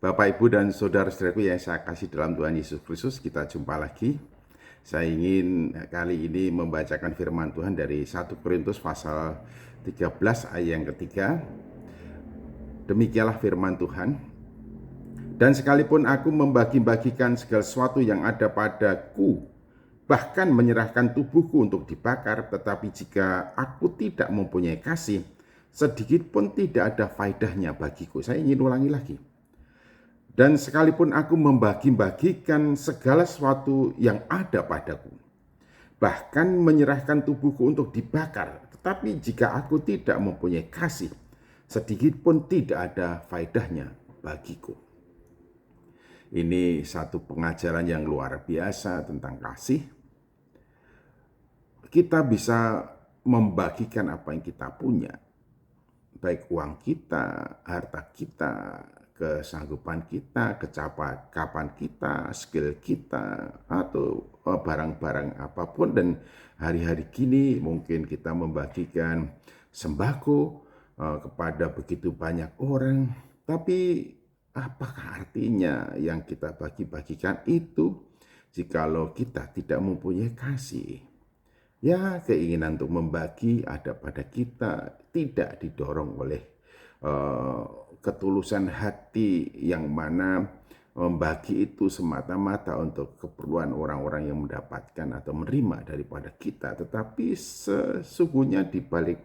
Bapak, Ibu, dan saudara-saudaraku yang saya kasih dalam Tuhan Yesus Kristus, kita jumpa lagi. Saya ingin kali ini membacakan firman Tuhan dari 1 Korintus pasal 13 ayat yang ketiga. Demikianlah firman Tuhan. Dan sekalipun aku membagi-bagikan segala sesuatu yang ada padaku, bahkan menyerahkan tubuhku untuk dibakar, tetapi jika aku tidak mempunyai kasih, sedikit pun tidak ada faedahnya bagiku. Saya ingin ulangi lagi. Dan sekalipun aku membagi-bagikan segala sesuatu yang ada padaku, bahkan menyerahkan tubuhku untuk dibakar, tetapi jika aku tidak mempunyai kasih, sedikit pun tidak ada faedahnya bagiku. Ini satu pengajaran yang luar biasa tentang kasih. Kita bisa membagikan apa yang kita punya, baik uang kita, harta kita, kesanggupan kita, kecakapan kita, skill kita, atau barang-barang apapun. Dan hari-hari kini mungkin kita membagikan sembako kepada begitu banyak orang. Tapi apakah artinya yang kita bagi-bagikan itu jikalau kita tidak mempunyai kasih? Ya, keinginan untuk membagi ada pada kita, tidak didorong oleh ketulusan hati yang mana membagi itu semata-mata untuk keperluan orang-orang yang mendapatkan atau menerima daripada kita, tetapi sesungguhnya di balik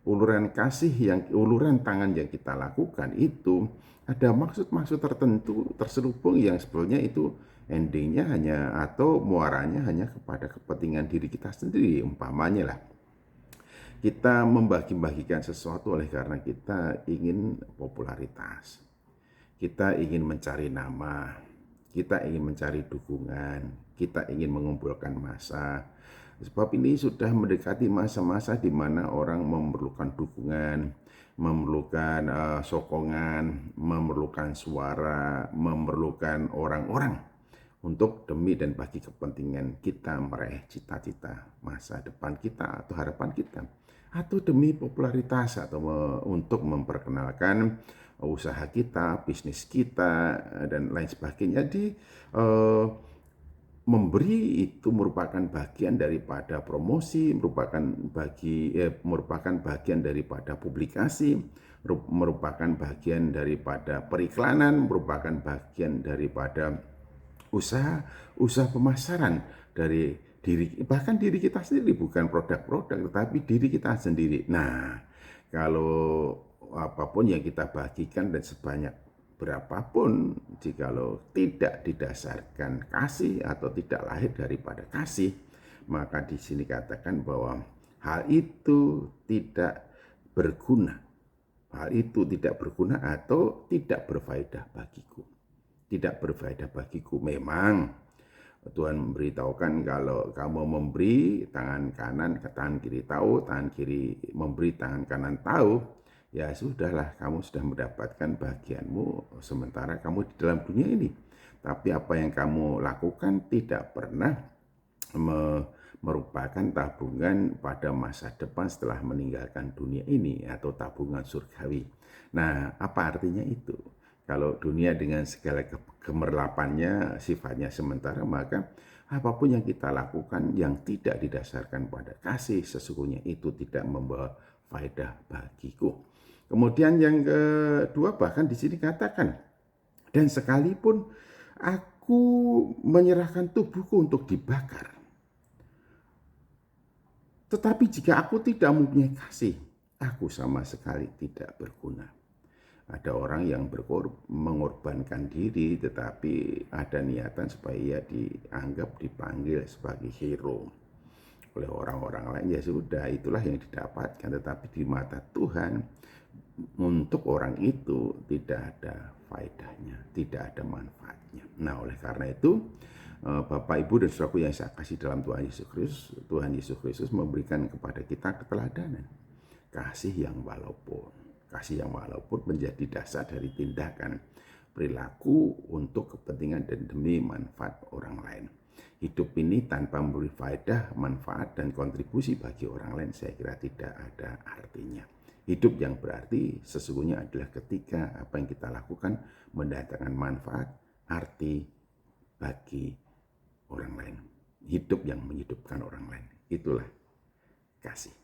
uluran kasih uluran tangan yang kita lakukan itu ada maksud-maksud tertentu terselubung yang sebetulnya itu endingnya hanya atau muaranya hanya kepada kepentingan diri kita sendiri. Umpamanya lah, kita membagi-bagikan sesuatu oleh karena kita ingin popularitas, kita ingin mencari nama, kita ingin mencari dukungan, kita ingin mengumpulkan massa. Sebab ini sudah mendekati masa-masa di mana orang memerlukan dukungan, memerlukan sokongan, memerlukan suara, memerlukan orang-orang untuk demi dan bagi kepentingan kita meraih cita-cita masa depan kita atau harapan kita, atau demi popularitas atau untuk memperkenalkan usaha kita, bisnis kita, dan lain sebagainya. Jadi memberi itu merupakan bagian daripada promosi, merupakan bagian daripada publikasi, merupakan bagian daripada periklanan, merupakan bagian daripada usaha pemasaran dari bahkan diri kita sendiri, bukan produk-produk tetapi diri kita sendiri. Nah, kalau apapun yang kita bagikan dan sebanyak berapapun, jikalau tidak didasarkan kasih atau tidak lahir daripada kasih, maka di sini katakan bahwa hal itu tidak berguna. Hal itu tidak berguna atau tidak berfaedah bagiku. Tidak berfaedah bagiku. Memang Tuhan memberitahukan kalau kamu memberi, tangan kanan ke tangan kiri tahu, tangan kiri memberi, tangan kanan tahu, ya sudahlah, kamu sudah mendapatkan bagianmu sementara kamu di dalam dunia ini. Tapi apa yang kamu lakukan tidak pernah merupakan tabungan pada masa depan setelah meninggalkan dunia ini atau tabungan surgawi. Nah, apa artinya itu? Kalau dunia dengan segala gemerlapannya sifatnya sementara, maka apapun yang kita lakukan yang tidak didasarkan pada kasih, sesungguhnya itu tidak membawa faedah bagiku. Kemudian yang kedua, bahkan di sini katakan, dan sekalipun aku menyerahkan tubuhku untuk dibakar, tetapi jika aku tidak mempunyai kasih, aku sama sekali tidak berguna. Ada orang yang mengorbankan diri, tetapi ada niatan supaya ia dianggap, dipanggil sebagai hero oleh orang-orang lain. Ya sudah, itulah yang didapatkan. Tetapi di mata Tuhan, untuk orang itu tidak ada faedahnya, tidak ada manfaatnya. Nah, oleh karena itu, Bapak, Ibu, dan saudaraku yang saya kasih dalam Tuhan Yesus Kristus memberikan kepada kita keteladanan. Kasih yang walaupun menjadi dasar dari tindakan perilaku untuk kepentingan dan demi manfaat orang lain. Hidup ini tanpa memberi faedah, manfaat, dan kontribusi bagi orang lain, saya kira tidak ada artinya. Hidup yang berarti sesungguhnya adalah ketika apa yang kita lakukan mendatangkan manfaat, arti bagi orang lain. Hidup yang menghidupkan orang lain. Itulah kasih.